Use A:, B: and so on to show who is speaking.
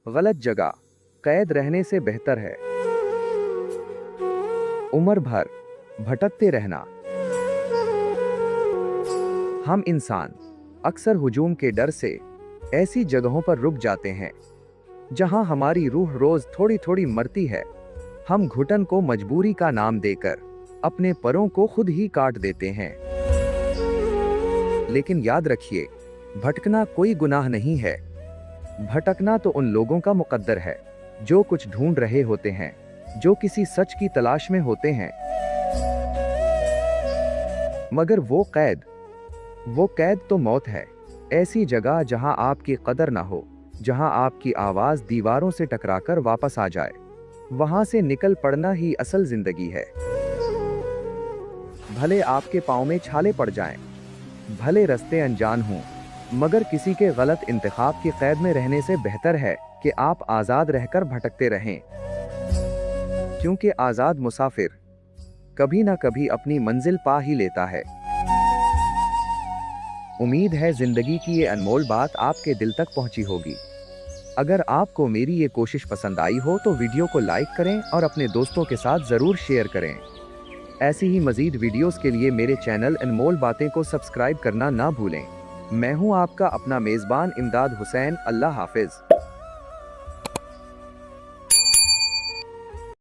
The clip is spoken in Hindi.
A: गलत जगह कैद रहने से बेहतर है उम्र भर भटकते रहना। हम इंसान अक्सर हुजूम के डर से ऐसी जगहों पर रुक जाते हैं जहां हमारी रूह रोज थोड़ी थोड़ी मरती है। हम घुटन को मजबूरी का नाम देकर अपने परों को खुद ही काट देते हैं। लेकिन याद रखिए, भटकना कोई गुनाह नहीं है। भटकना तो उन लोगों का मुकद्दर है जो कुछ ढूंढ रहे होते हैं, जो किसी सच की तलाश में होते हैं। मगर वो कैद तो मौत है। ऐसी जगह जहां आपकी कदर ना हो, जहां आपकी आवाज दीवारों से टकराकर वापस आ जाए, वहां से निकल पड़ना ही असल जिंदगी है। भले आपके पांव में छाले पड़ जाएं, भले रास्ते अनजान हों, मगर किसी के गलत इंतखाब की कैद में रहने से बेहतर है कि आप आजाद रहकर भटकते रहें। क्योंकि आजाद मुसाफिर कभी ना कभी अपनी मंजिल पा ही लेता है। उम्मीद है जिंदगी की ये अनमोल बात आपके दिल तक पहुंची होगी। अगर आपको मेरी ये कोशिश पसंद आई हो तो वीडियो को लाइक करें और अपने दोस्तों के साथ जरूर शेयर करें। ऐसी ही मजीद वीडियोस के लिए मेरे चैनल अनमोल बातें को सब्सक्राइब करना ना भूलें। मैं हूं आपका अपना मेजबान इमदाद हुसैन। अल्लाह हाफिज।